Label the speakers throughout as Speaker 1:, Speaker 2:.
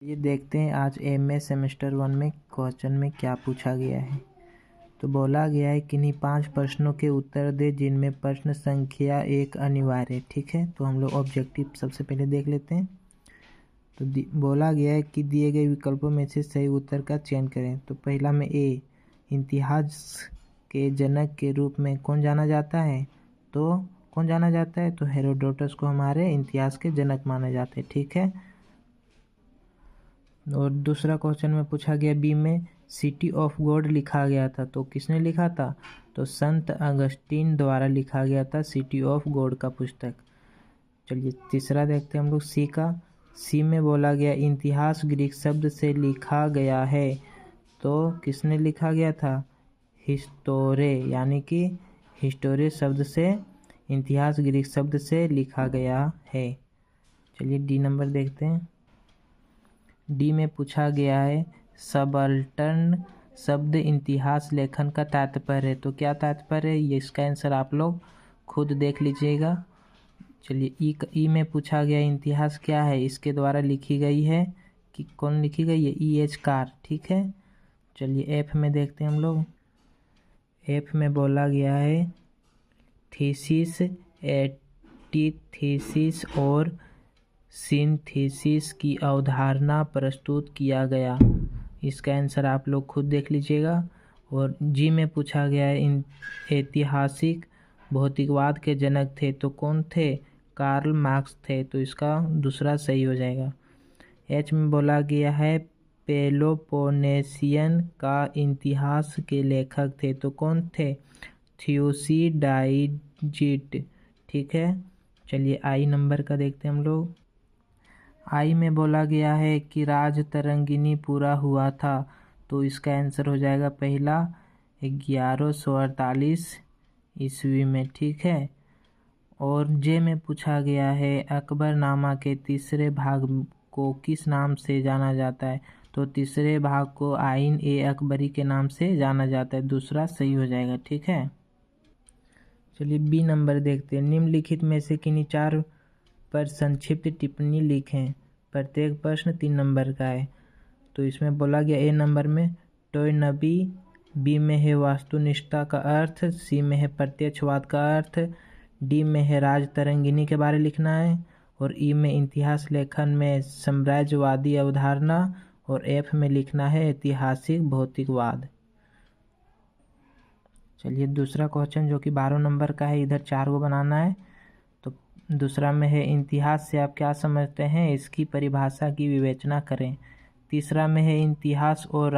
Speaker 1: ये देखते हैं आज एमए सेमेस्टर 1 में क्वेश्चन में क्या पूछा गया है। तो बोला गया है किन्हीं 5 प्रश्नों के उत्तर दे जिनमें प्रश्न संख्या 1 अनिवार्य है। ठीक है, तो हम लोग ऑब्जेक्टिव सबसे पहले देख लेते हैं। तो बोला गया है कि दिए गए विकल्पों में से सही उत्तर का चयन करें। तो पहला में ए, इतिहास के जनक के रूप में कौन जाना जाता है? तो हेरोडोटस को हमारे इतिहास के जनक माना जाता है। ठीक है। और दूसरा क्वेश्चन में पूछा गया बी में सिटी ऑफ गॉड लिखा गया था, तो किसने लिखा था? तो संत अगस्तीन द्वारा लिखा गया था सिटी ऑफ गॉड का पुस्तक। चलिए तीसरा देखते हैं हम लोग सी का। सी में बोला गया इतिहास ग्रीक शब्द से लिखा गया है, तो किसने लिखा गया था? हिस्टोरे, यानी कि हिस्टोरे शब्द से इतिहास ग्रीक शब्द से लिखा गया है। चलिए डी नंबर देखते हैं। डी में पूछा गया है सबल्टर्न शब्द इतिहास लेखन का तात्पर्य है, तो क्या तात्पर्य है? ये इसका आंसर आप लोग खुद देख लीजिएगा। चलिए ई में पूछा गया इतिहास क्या है? इसके द्वारा लिखी गई है कि कौन लिखी गई है? E.H. कार। ठीक है। चलिए एफ में देखते हैं हम लोग। एफ में बोला गया है थीसिस, एंटीथीसिस और सिंथेसिस की अवधारणा प्रस्तुत किया गया। इसका आंसर आप लोग खुद देख लीजिएगा। और जी में पूछा गया है ऐतिहासिक भौतिकवाद के जनक थे, तो कौन थे? कार्ल मार्क्स थे, तो इसका दूसरा सही हो जाएगा। एच में बोला गया है पेलोपोनेशियन का इतिहास के लेखक थे, तो कौन थे? थ्यूसिडाइजिड। ठीक है। चलिए आई नंबर का देखते हैं हम लोग। आई में बोला गया है कि राज तरंगिनी पूरा हुआ था, तो इसका आंसर हो जाएगा पहला 1148 ईस्वी में। ठीक है। और जे में पूछा गया है अकबरनामा के तीसरे भाग को किस नाम से जाना जाता है? तो तीसरे भाग को आइन ए अकबरी के नाम से जाना जाता है, दूसरा सही हो जाएगा। ठीक है। चलिए बी नंबर देखते हैं। निम्नलिखित में से किन्हीं 4 पर संक्षिप्त टिप्पणी लिखें। प्रत्येक प्रश्न 3 नंबर का है। तो इसमें बोला गया ए नंबर में टोयनबी, बी में है वास्तुनिष्ठता का अर्थ, सी में है प्रत्यक्षवाद का अर्थ, डी में है राज तरंगिनी के बारे लिखना है, और ई में इतिहास लेखन में साम्राज्यवादी अवधारणा, और एफ में लिखना है ऐतिहासिक भौतिकवाद। चलिए दूसरा क्वेश्चन जो कि 12 नंबर का है, इधर 4 को बनाना है। तो दूसरा में है इतिहास से आप क्या समझते हैं, इसकी परिभाषा की विवेचना करें। तीसरा में है इतिहास और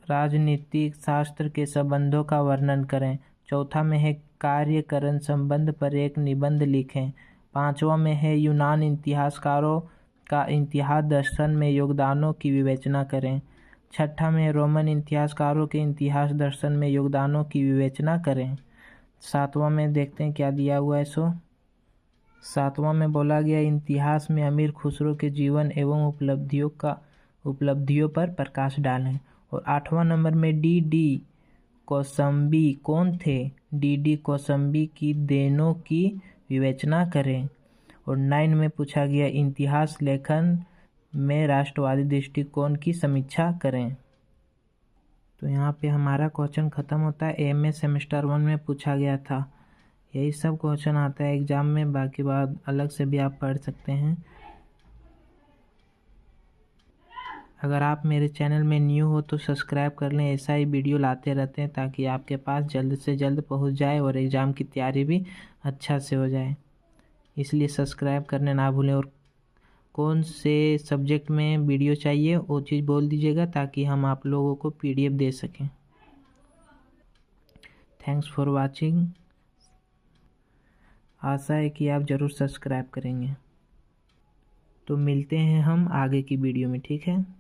Speaker 1: राजनीतिक शास्त्र के संबंधों का वर्णन करें। चौथा में है कार्यकरण संबंध पर एक निबंध लिखें। पांचवा में है यूनान इतिहासकारों का इतिहास दर्शन में योगदानों की विवेचना करें। छठा में रोमन इतिहासकारों के इतिहास दर्शन में योगदानों की विवेचना करें। सातवां में देखते हैं क्या दिया हुआ है। सातवां में बोला गया इतिहास में अमीर खुसरो के जीवन एवं उपलब्धियों पर प्रकाश डालें। और 8वां नंबर में डी कौशाम्बी कौन थे? डी कौशाम्बी की देनों की विवेचना करें। और 9 में पूछा गया इतिहास लेखन में राष्ट्रवादी दृष्टिकोण की समीक्षा करें। तो यहाँ पे हमारा क्वेश्चन ख़त्म होता है। एमए सेमेस्टर 1 में पूछा गया था, यही सब क्वेश्चन आता है एग्ज़ाम में, बाकी बात अलग से भी आप पढ़ सकते हैं। अगर आप मेरे चैनल में न्यू हो तो सब्सक्राइब कर लें, ऐसा ही वीडियो लाते रहते हैं ताकि आपके पास जल्द से जल्द पहुंच जाए और एग्ज़ाम की तैयारी भी अच्छा से हो जाए, इसलिए सब्सक्राइब करने ना भूलें। और कौन से सब्जेक्ट में वीडियो चाहिए वो चीज़ बोल दीजिएगा ताकि हम आप लोगों को PDF दे सकें। Thanks for watching. आशा है कि आप ज़रूर सब्सक्राइब करेंगे। तो मिलते हैं हम आगे की वीडियो में। ठीक है।